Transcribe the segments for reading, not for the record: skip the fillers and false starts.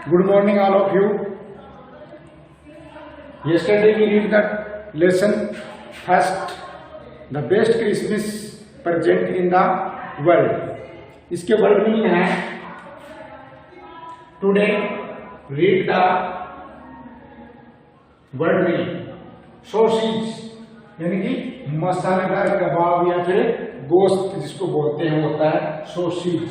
Good morning, all of you. Yesterday we read that lesson first, the best Christmas present in the world. इसके word meaning है today read the word meaning sausage यानी कि मसालेदार कबाब या फिर गोश्त जिसको बोलते हैं होता है सॉसेज।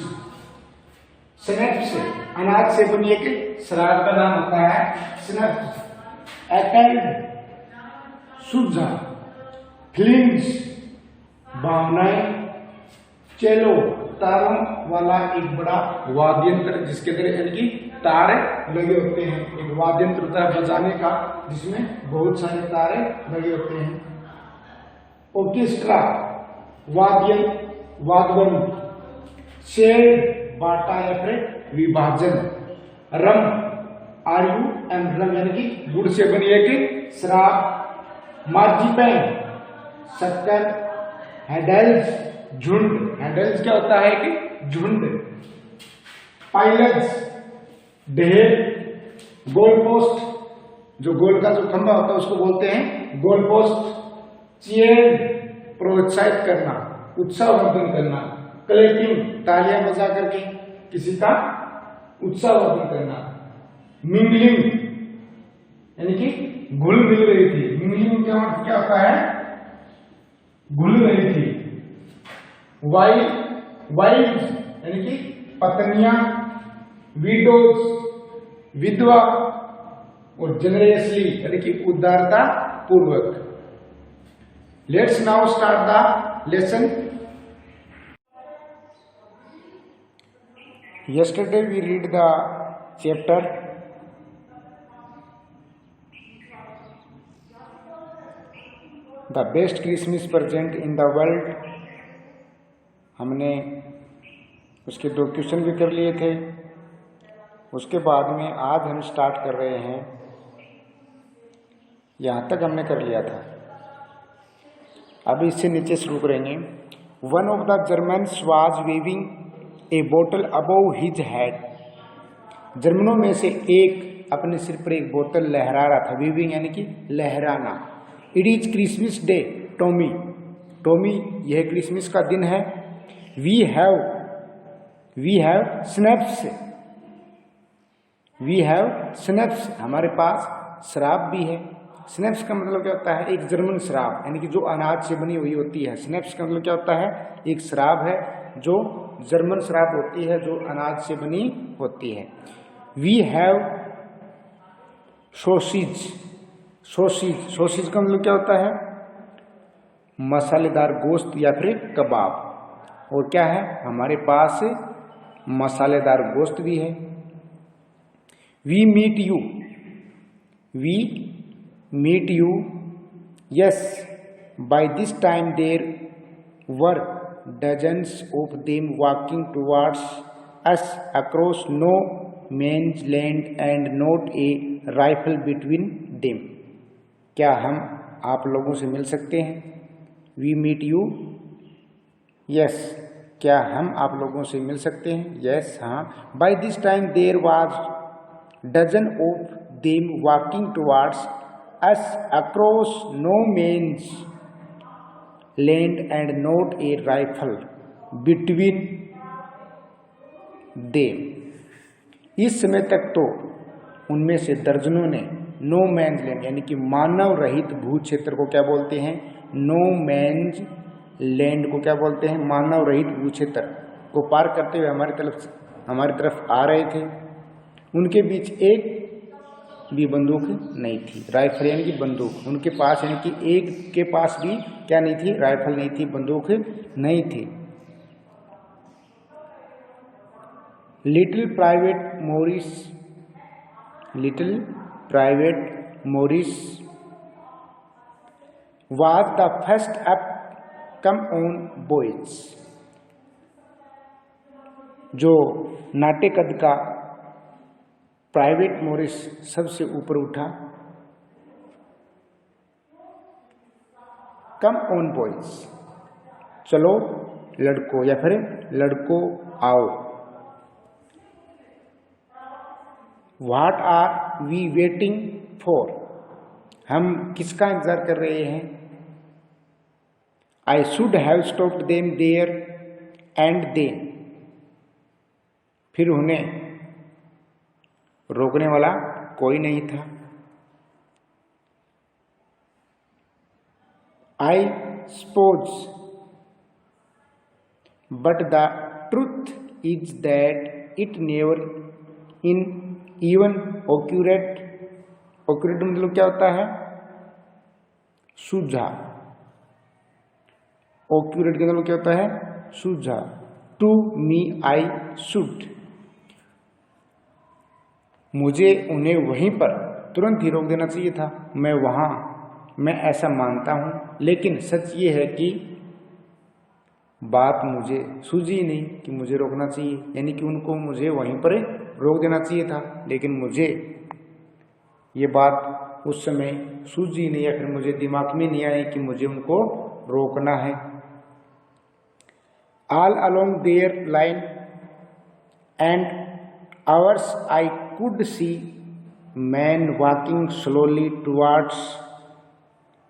स्नैप्स अनाज से बनी एक शराब का नाम होता है स्नैप्स। एक्ड सुझा फिलिंग्स भावनाएं। चेलो तारों वाला एक बड़ा वाद्यंत्र जिसके अंदर यानी कि तारे लगे होते हैं। एक वाद्यंत्र होता है बजाने का जिसमें बहुत सारे तारे लगे होते हैं। ऑर्केस्ट्रा वाद्यवन। शेड बाटा या फिर विभाजन। रम RUM यानी कि गुड़ से बनी एक शराब। मार्जिपैन शक्कर। हैडल्स झुंड। हैडल्स क्या होता है कि झुंड। पाइलट्स ढेर। गोल पोस्ट जो गोल का जो खंभा होता है उसको बोलते हैं गोल पोस्ट। चीयर प्रोत्साहित करना उत्साहवर्धन करना। क्लैपिंग तालियां बजा करके किसी का उत्साहवर्धन करना। मिंगलिंग यानी कि घुल मिल रही थी। मिंगलिंग का मतलब क्या होता है घुल रही थी। वाइफ यानी कि पत्नियां। विडोज विधवा। और जनरसली यानी कि उदारता पूर्वक। Let's now start the lesson. Yesterday we read the chapter The Best Christmas Present in the World। हमने उसके 2 क्वेश्चन भी कर लिए थे। उसके बाद में आज हम स्टार्ट कर रहे हैं, यहाँ तक हमने कर लिया था। अभी इससे नीचे शुरू करेंगे। One of the Germans was waving a बोतल अबव हिज हेड। जर्मनों में से एक अपने सिर पर एक बोतल लहरा रहा था। वीविंग यानी कि लहराना। It is Christmas day Tommy. Tommy यह क्रिसमस का दिन है। We have schnapps. We have schnapps हमारे पास शराब भी है। स्नैप्स का मतलब क्या होता है एक जर्मन शराब यानी कि जो अनाज से बनी हुई होती है। स्नैप्स का मतलब क्या होता है एक शराब है जो जर्मन शराब होती है जो अनाज से बनी होती है। We have sausage. सॉसेज का मतलब क्या होता है मसालेदार गोश्त या फिर कबाब। और क्या है हमारे पास मसालेदार गोश्त भी है। We meet you yes by this time there were dozens of them walking towards us across no man's land and not a rifle between them। क्या हम आप लोगों से मिल सकते हैं? We meet you yes क्या हम आप लोगों से मिल सकते हैं? yes हाँ। By this time there was dozen of them walking towards us across no man's land and not a rifle between them। इस समय तक तो उनमें से दर्जनों ने नो मैन्स लैंड यानी कि मानव रहित भू क्षेत्र को क्या बोलते हैं नो मैन्स लैंड को क्या बोलते हैं मानव रहित भू क्षेत्र को पार करते हुए हमारी तरफ आ रहे थे। उनके बीच एक भी बंदूक नहीं थी। राइफल यानी कि बंदूक उनके पास यानी कि एक के पास भी क्या नहीं थी राइफल नहीं थी बंदूक नहीं थी। Little private Morris was the first up come on boys। जो नाटे कद का प्राइवेट मोरिस सबसे ऊपर उठा। कम ऑन बॉयज चलो लड़कों या फिर लड़कों आओ। What are we waiting for, हम किसका इंतजार कर रहे हैं। I should have stopped them there and then, फिर उन्हें रोकने वाला कोई नहीं था। I suppose but the truth is that it never in even occurred, occurred मतलब क्या होता है, सूझा, ऑक्यूरेट का मतलब क्या होता है, सूझा। टू मी आई शुड, मुझे उन्हें वहीं पर तुरंत ही रोक देना चाहिए था, मैं ऐसा मानता हूं, लेकिन सच ये है कि बात मुझे सूझी नहीं कि मुझे रोकना चाहिए, यानी कि उनको मुझे वहीं पर रोक देना चाहिए था, लेकिन मुझे ये बात उस समय सूझी नहीं, या फिर मुझे दिमाग में नहीं आया कि मुझे उनको रोकना है। All along their line and ours I could see men walking slowly towards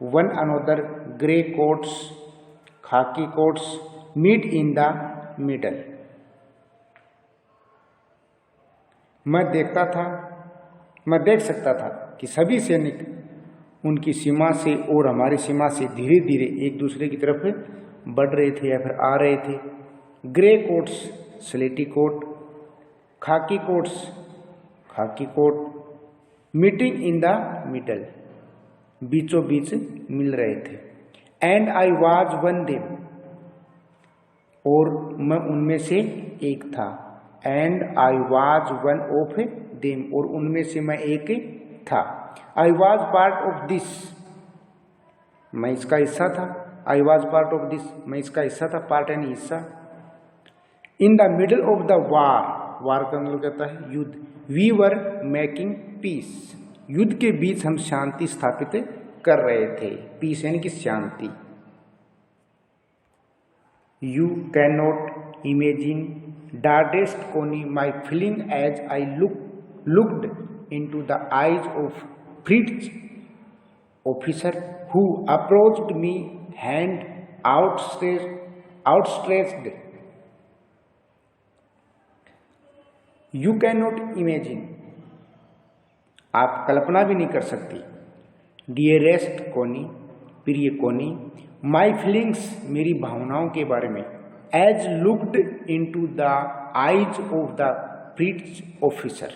one another, grey coats, khaki coats meet in the middle. मैं देख सकता था कि सभी सैनिक उनकी सीमा से और हमारी सीमा से धीरे धीरे एक दूसरे की तरफ बढ़ रहे थे या फिर आ रहे थे। ग्रे कोट्स स्लेटी कोट, खाकी कोट्स खाकी coat, meeting in the middle बीचों बीच मिल रहे थे। And I was one them, और मैं उनमें से एक था। And I was one of them, और उनमें से मैं एक था। I was part of this, मैं इसका हिस्सा था। I was part of this, मैं इसका हिस्सा था, पार्ट यानी हिस्सा। In the middle of the war, वार का मतलब कहता है युद्ध। वी वर मेकिंग पीस, युद्ध के बीच हम शांति स्थापित कर रहे थे। पीस यानी कि शांति। You can not imagine darkest Connie my feeling as I looked into the eyes of Fritz officer who approached me, hand outstretched. You cannot imagine, आप कल्पना भी नहीं कर सकती। डियरेस्ट कोनी, प्रिय कोनी, माई फीलिंग्स, मेरी भावनाओं के बारे में। As looked into the eyes of the Fritz officer,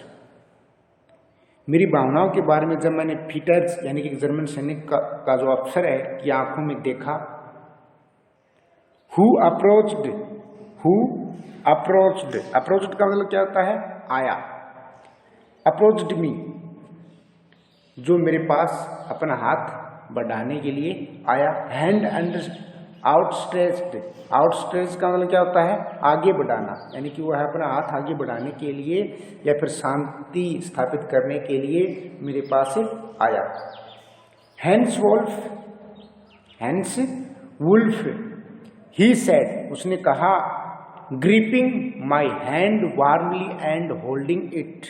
मेरी भावनाओं के बारे में जब मैंने फीटर्स यानी कि जर्मन सैनिक का जो अफसर है की आंखों में देखा। हु अप्रोच्ड का मतलब क्या होता है, आया। अप्रोच्ड मी, जो मेरे पास अपना हाथ बढ़ाने के लिए आया। हैंड अंडर आउटस्ट्रेच्ड का मतलब क्या होता है, आगे बढ़ाना, यानी कि वह अपना हाथ आगे बढ़ाने के लिए या फिर शांति स्थापित करने के लिए मेरे पास आया। हैंस वुल्फ ही सेड, उसने कहा, gripping my hand warmly and holding it,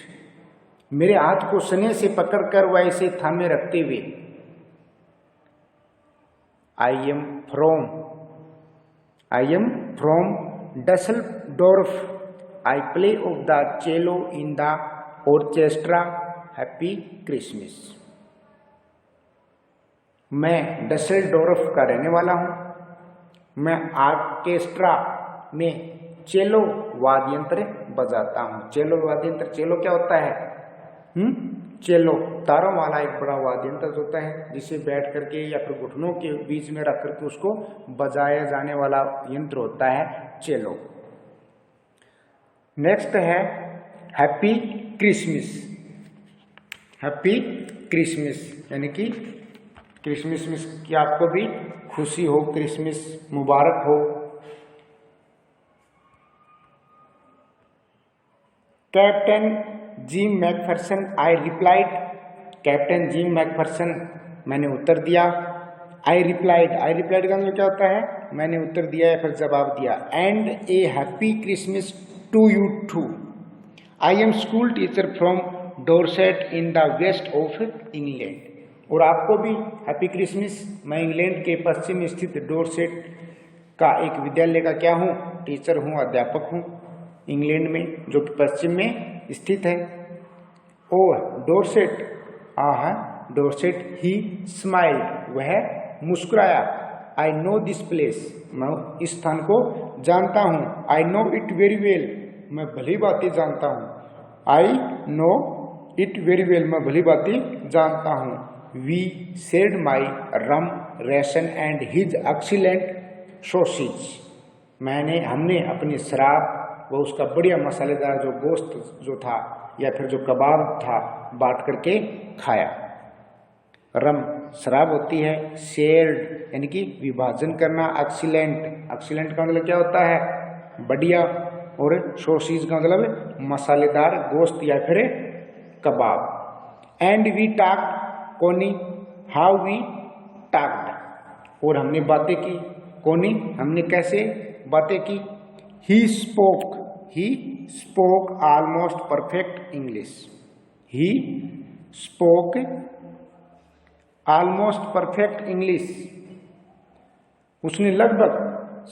मेरे हाथ को स्नेह से पकड़कर वैसे थामे रखते हुए। I am from Dusseldorf, I play of the cello in the orchestra, happy Christmas. मैं डसेल्डोर्फ का रहने वाला हूँ, मैं ऑर्केस्ट्रा में चेलो वाद्यंत्र बजाता हूँ। चेलो वाद्यंत्र, चेलो क्या होता है, चेलो तारों वाला एक बड़ा वाद्यंत्र होता है जिसे बैठ करके या फिर घुटनों के बीच में रख करके उसको बजाया जाने वाला यंत्र होता है चेलो। नेक्स्ट है हैप्पी क्रिसमस। हैप्पी क्रिसमस यानी कि क्रिसमस में कि आपको भी खुशी हो, क्रिसमस मुबारक हो। Captain gym Macpherson, I replied, captain gym Macpherson, मैंने उत्तर दिया। आई रिप्लाइड का मतलब क्या होता है, मैंने उत्तर दिया या फिर जवाब दिया। And a happy Christmas to you too. I am school teacher from Dorset in the west of England. और आपको भी हैप्पी क्रिसमस। मैं इंग्लैंड के पश्चिम स्थित डोरसेट का एक विद्यालय का क्या हूँ, टीचर हूँ, अध्यापक हूँ इंग्लैंड में, जो कि पश्चिम में स्थित है। और डोरसेट डोरसेट ही स्माइल्ड, वह मुस्कुराया। आई नो दिस प्लेस, मैं इस स्थान को जानता हूँ। I know it very well, मैं भली बातें जानता हूँ। I know it very well, मैं भली बातें जानता हूँ। We shared my rum ration and his excellent sausage, हमने अपनी शराब व उसका बढ़िया मसालेदार जो गोश्त जो था या फिर जो कबाब था बांट करके खाया। रम शराब होती है, शेयर्ड यानी कि विभाजन करना, एक्सीलेंट का मतलब क्या होता है, बढ़िया, और सॉसेज का मतलब मसालेदार गोश्त या फिर कबाब। And we talked Connie, how we talked, और हमने बातें की। कोनी हमने कैसे बातें की। He spoke almost perfect English, he spoke almost perfect English, उसने लगभग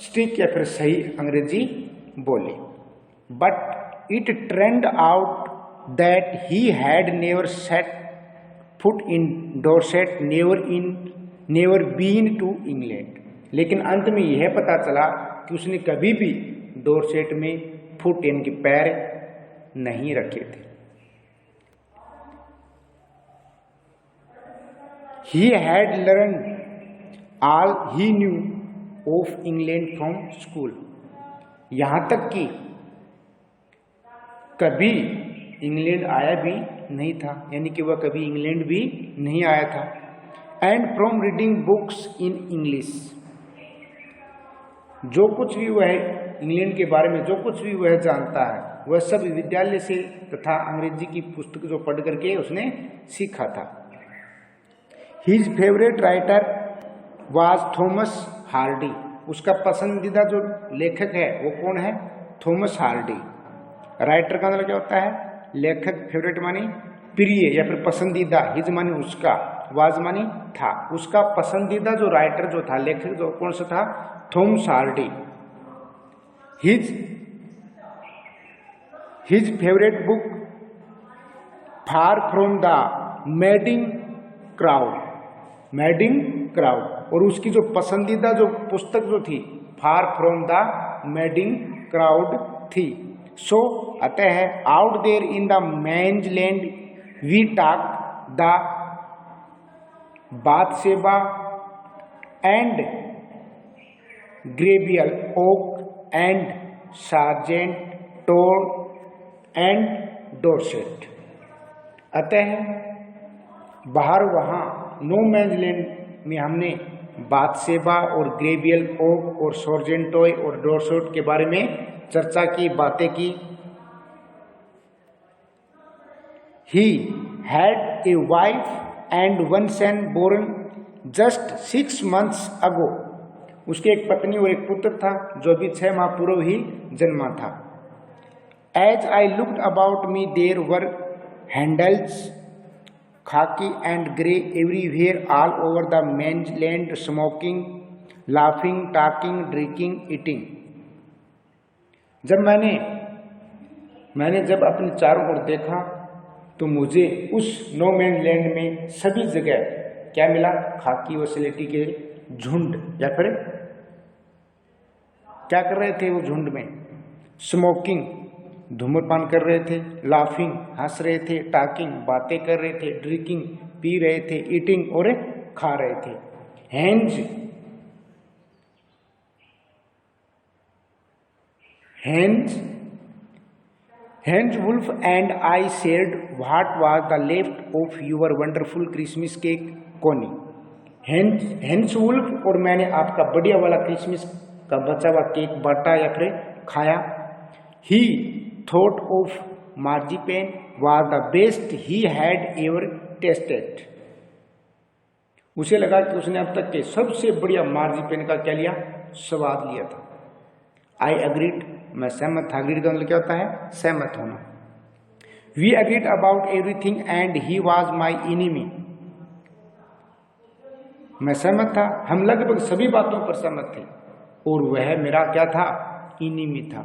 स्टिक या फिर सही अंग्रेजी बोली। But it turned out that he had never set foot in Dorset, never been to England. लेकिन अंत में यह पता चला कि उसने कभी भी डोरसेट में फुट यानी कि पैर नहीं रखे थे। He had learned all he knew of England from school, यहाँ तक कि कभी इंग्लैंड आया भी नहीं था, यानी कि वह कभी इंग्लैंड भी नहीं आया था। And from reading books in English, जो कुछ भी वह इंग्लैंड के बारे में जो कुछ भी वह जानता है वह सब विद्यालय से तथा अंग्रेजी की पुस्तक जो पढ़ करके उसने सीखा था। His favourite writer was Thomas Hardy, उसका पसंदीदा जो लेखक है वो कौन है, थॉमस हार्डी। राइटर का मतलब क्या होता है, लेखक, फेवरेट मानी प्रिय या फिर पसंदीदा, हिज मानी उसका, वाज मानी था। उसका पसंदीदा जो राइटर जो था, लेखक जो कौन सा था, Thomas Hardy. His favourite book Far from the Madding Crowd, और उसकी जो पसंदीदा जो पुस्तक जो थी Far from the Madding Crowd थी। सो अतः out there in the man's land we talk the Bathsheba and Gabriel Oak and Sergeant Troy and Dorset. अतः बाहर वहाँ नो मैंज लैंड में हमने बाथशेबा और ग्रेबियल ओक और सार्जेंटोय और डोरसेट के बारे में चर्चा की, बातें की। He had a wife and one son born just 6 months ago, उसकी एक पत्नी और एक पुत्र था जो अभी 6 माह पूर्व ही जन्मा था। As I looked about me there were hundreds khaki and grey everywhere all over the men's land, smoking, laughing, talking, drinking, eating. जब मैंने जब अपने चारों ओर देखा तो मुझे उस नो मैन लैंड में सभी जगह क्या मिला, खाकी व स्लेटी के झुंड, या फिर क्या कर रहे थे वो झुंड में, स्मोकिंग धूम्रपान कर रहे थे, लाफिंग हंस रहे थे, टॉकिंग बातें कर रहे थे, ड्रिंकिंग पी रहे थे, ईटिंग और खा रहे थे। Hence Wolf and I said, what was the left of your wonderful Christmas cake, Connie? Hence Wolf, और मैंने आपका बढ़िया वाला क्रिसमस का बचा हुआ केक बांटा या फिर खाया। He thought of marzipan was the best he had ever tasted. उसे लगा कि उसने अब तक के सबसे बढ़िया मार्जिपेन का क्या लिया, स्वाद लिया था। आई अग्रीड, मैं सहमत था। अग्रीड का मतलब क्या होता है, सहमत होना। We agreed about everything and he was my enemy. मैं सहमत था, हम लगभग सभी बातों पर सहमत थे और वह मेरा क्या था, इनिमी था।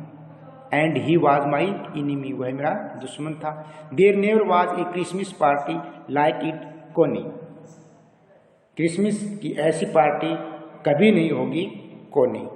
And he was my enemy, वह मेरा दुश्मन था। There never was a Christmas party like it Connie. Christmas की ऐसी पार्टी कभी नहीं होगी कोनी।